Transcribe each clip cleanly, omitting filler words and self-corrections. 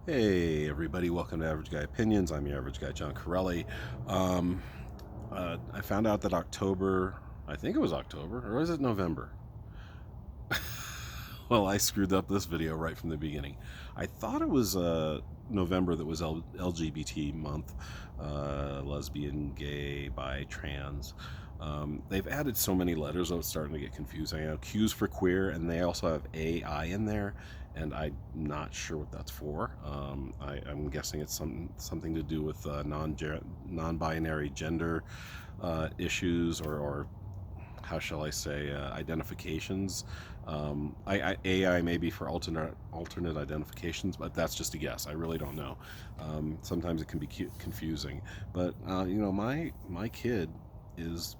Hey everybody, welcome to Average Guy Opinions. I'm your average guy, John Corelli. Um, I found out that October, I think it was October, or was it November? Well, I screwed up this video right from the beginning. I thought it was November that was LGBT month, lesbian, gay, bi, trans. They've added so many letters, so it's starting to get confusing. I know Q's for queer, and they also have AI in there, and I'm not sure what that's for. I'm guessing it's something to do with non-binary gender issues, or how shall I say, identifications. AI may be for alternate identifications, but that's just a guess. I really don't know. Sometimes it can be confusing, but my kid is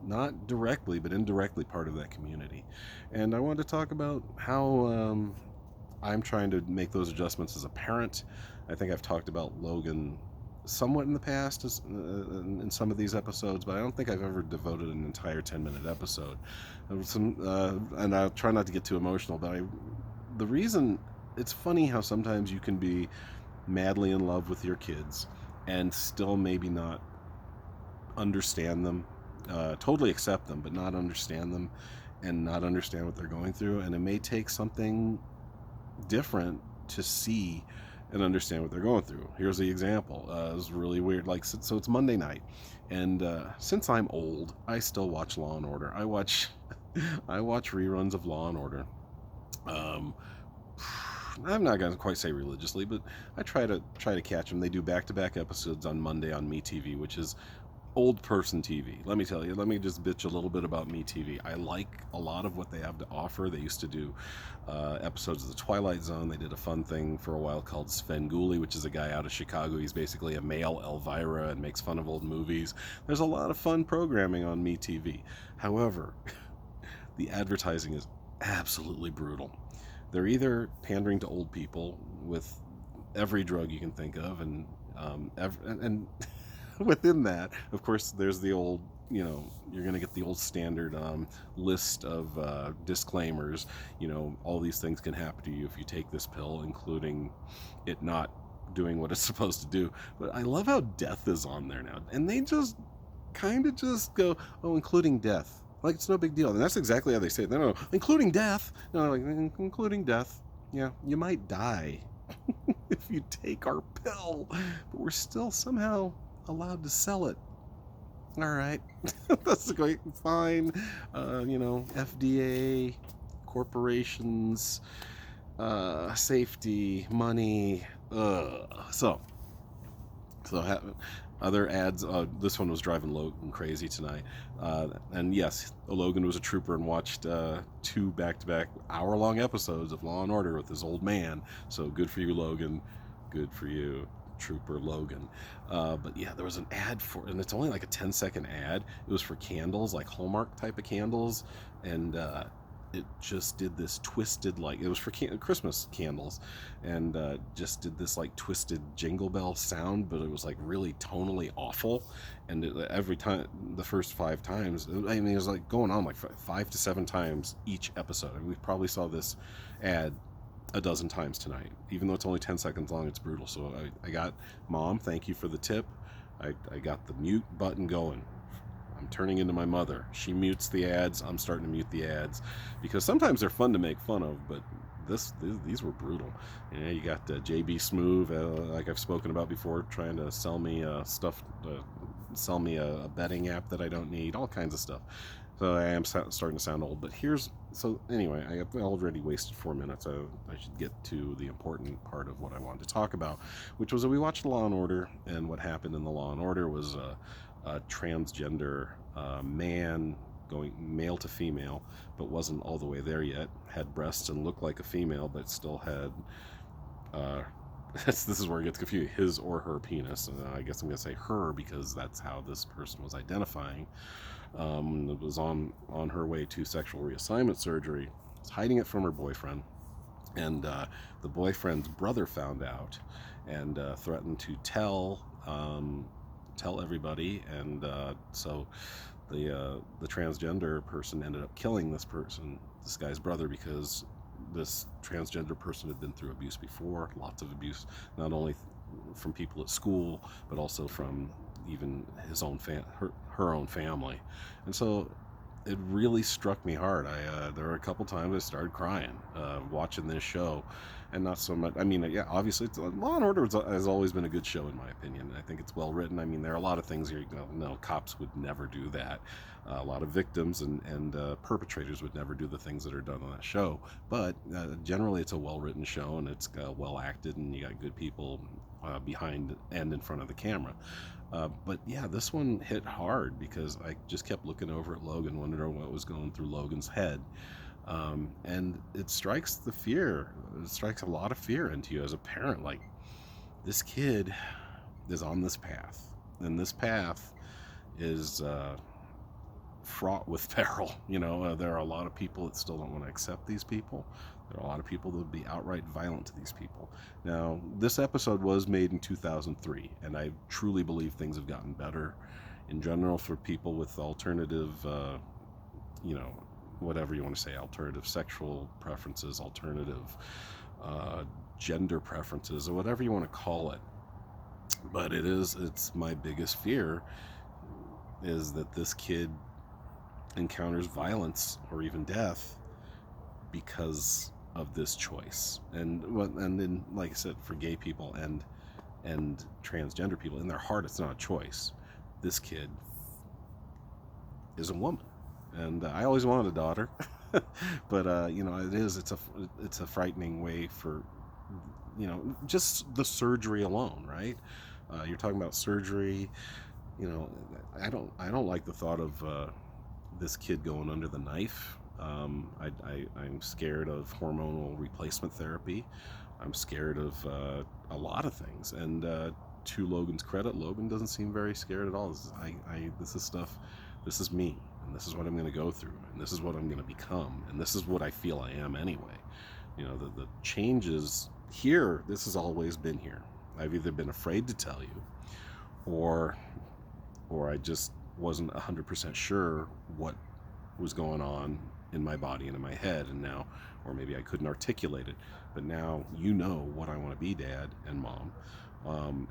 not directly but indirectly part of that community, and I wanted to talk about how I'm trying to make those adjustments as a parent. I think I've talked about Logan somewhat in the past in some of these episodes, but I don't think I've ever devoted an entire 10-minute episode. And I'll try not to get too emotional, but the reason it's funny how sometimes you can be madly in love with your kids and still maybe not understand them, totally accept them, but not understand them and not understand what they're going through. And it may take something different to see and understand what they're going through. Here's the example. It was really weird. Like, so it's Monday night, and since I'm old, I still watch Law and Order. I watch, I watch reruns of Law and Order. Um, I'm not gonna quite say religiously, but I try to catch them. They do back-to-back episodes on Monday on MeTV, which is old person TV. Let me tell you, let me just bitch a little bit about MeTV. I like a lot of what they have to offer. They used to do episodes of The Twilight Zone. They did a fun thing for a while called Svengoolie, which is a guy out of Chicago. He's basically a male Elvira and makes fun of old movies. There's a lot of fun programming on MeTV. However, the advertising is absolutely brutal. They're either pandering to old people with every drug you can think of, and within that, of course, there's the old, you're going to get the old standard list of disclaimers. All these things can happen to you if you take this pill, including it not doing what it's supposed to do. But I love how death is on there now. And they just kind of just go, oh, including death. Like, it's no big deal. And that's exactly how they say it. No, including death. No, like, including death. Yeah, you might die if you take our pill, but we're still somehow allowed to sell it. All right, that's great, fine. FDA, corporations, safety, money. So, other ads. This one was driving Logan crazy tonight. And yes, Logan was a trooper and watched two back-to-back hour-long episodes of Law and Order with his old man. So good for you, Logan. Good for you, Trooper Logan. But yeah, there was an ad for, and it's only like a 10-second ad. It was for candles, like Hallmark type of candles, and it just did this twisted, like, it was for Christmas candles, and just did this like twisted jingle bell sound, but it was like really tonally awful. And every time, the first 5 times, I mean, it was like going on like 5 to 7 times each episode. I mean, we probably saw this ad a dozen times tonight. Even though it's only 10 seconds long, it's brutal. So I got, Mom, thank you for the tip. I got the mute button going. I'm turning into my mother. She mutes the ads. I'm starting to mute the ads, because sometimes they're fun to make fun of, but these were brutal. You got JB Smoove, like I've spoken about before, trying to sell me stuff, sell me a betting app that I don't need, all kinds of stuff. So I am starting to sound old, but so anyway, I have already wasted 4 minutes. I should get to the important part of what I wanted to talk about, which was that we watched Law and Order, and what happened in the Law and Order was a transgender man going male to female, but wasn't all the way there yet, had breasts and looked like a female, but still had this is where it gets confusing, his or her penis. And I guess I'm going to say her because that's how this person was identifying. It was on her way to sexual reassignment surgery. Was hiding it from her boyfriend, and the boyfriend's brother found out and threatened to tell everybody. And so the transgender person ended up killing this guy's brother, because this transgender person had been through abuse before, lots of abuse, not only from people at school, but also from even his own her own family. And so it really struck me hard. There were a couple times I started crying watching this show, and not so much. I mean, yeah, obviously, Law and Order has always been a good show in my opinion. I think it's well written. I mean, there are a lot of things here. No, cops would never do that. A lot of victims and perpetrators would never do the things that are done on that show. But generally, it's a well written show, and it's well acted, and you got good people behind and in front of the camera. But yeah, this one hit hard because I just kept looking over at Logan, wondering what was going through Logan's head. And it strikes the fear. It strikes a lot of fear into you as a parent. Like, this kid is on this path, and this path is fraught with peril. There are a lot of people that still don't want to accept these people. There are a lot of people that would be outright violent to these people. Now, this episode was made in 2003, and I truly believe things have gotten better in general for people with alternative, whatever you want to say, alternative sexual preferences, alternative gender preferences, or whatever you want to call it. But it's my biggest fear is that this kid encounters violence or even death because of this choice. And then, like I said, for gay people and transgender people, in their heart, it's not a choice. This kid is a woman, and I always wanted a daughter, but it's a frightening way for, just the surgery alone, right? You're talking about surgery. I don't like the thought of this kid going under the knife. I'm scared of hormonal replacement therapy. I'm scared of a lot of things. And to Logan's credit, Logan doesn't seem very scared at all. This is me, and this is what I'm going to go through, and this is what I'm going to become, and this is what I feel I am anyway. The changes here, this has always been here. I've either been afraid to tell you, or I just wasn't 100% sure what was going on in my body and in my head, and now, or maybe I couldn't articulate it, but now what I want to be, Dad and Mom,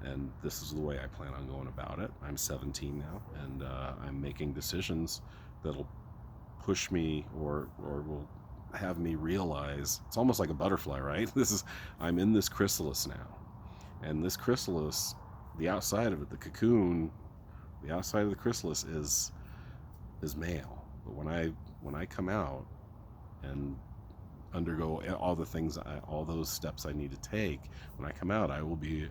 and this is the way I plan on going about it. I'm 17 now, and I'm making decisions that'll push me or will have me realize, it's almost like a butterfly, right? I'm in this chrysalis now, and this chrysalis, the outside of it, the cocoon, the outside of the chrysalis is male. But when I come out and undergo all those steps I need to take, when I come out, I will be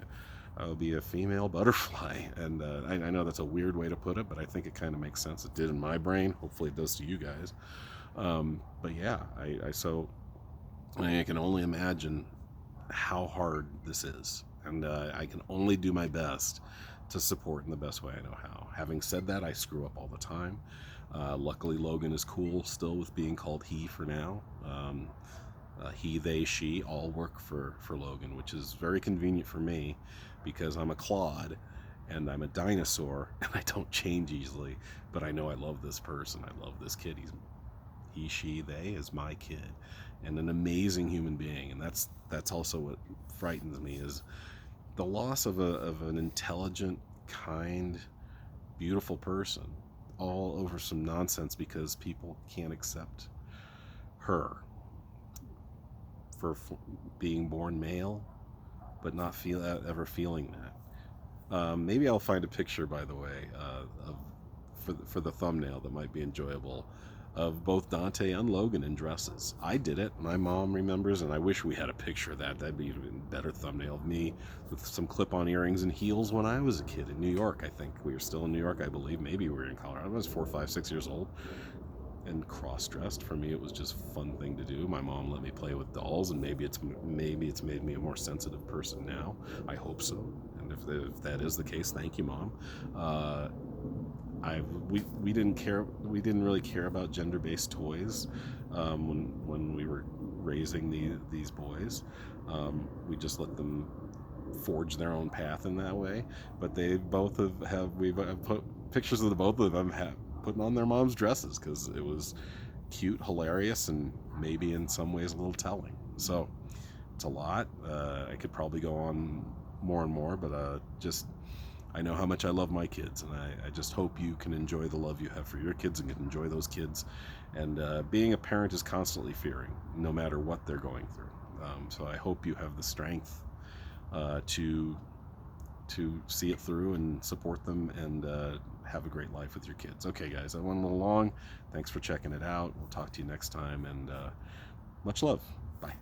a female butterfly. And I know that's a weird way to put it, but I think it kind of makes sense. It did in my brain. Hopefully it does to you guys. But yeah, I can only imagine how hard this is, and I can only do my best to support in the best way I know how. Having said that, I screw up all the time. Luckily, Logan is cool still with being called he for now. He, they, she all work for Logan, which is very convenient for me because I'm a clod and I'm a dinosaur and I don't change easily. But I know I love this person. I love this kid. He, she, they is my kid, and an amazing human being. And that's also what frightens me, is the loss of an intelligent, kind, beautiful person, all over some nonsense because people can't accept her for being born male, but not ever feeling that. Maybe I'll find a picture, by the way, for the thumbnail that might be enjoyable, of both Dante and Logan in dresses. I did it. My mom remembers, and I wish we had a picture of that. That'd be even better thumbnail of me with some clip-on earrings and heels when I was a kid in New York. I think we were still in New York, I believe. Maybe we were in Colorado. I was 4, 5, 6 years old. And cross-dressed, for me, it was just a fun thing to do. My mom let me play with dolls, and maybe it's made me a more sensitive person now. I hope so. And if that is the case, thank you, Mom. We didn't really care about gender-based toys when we were raising these boys. We just let them forge their own path in that way. But they both we've put pictures of the both of them putting on their mom's dresses, because it was cute, hilarious, and maybe in some ways a little telling. So it's a lot. I could probably go on more and more, but just I know how much I love my kids, and I just hope you can enjoy the love you have for your kids and can enjoy those kids. And being a parent is constantly fearing, no matter what they're going through. So I hope you have the strength to see it through and support them and have a great life with your kids. Okay, guys, I went a little long. Thanks for checking it out. We'll talk to you next time, and much love. Bye.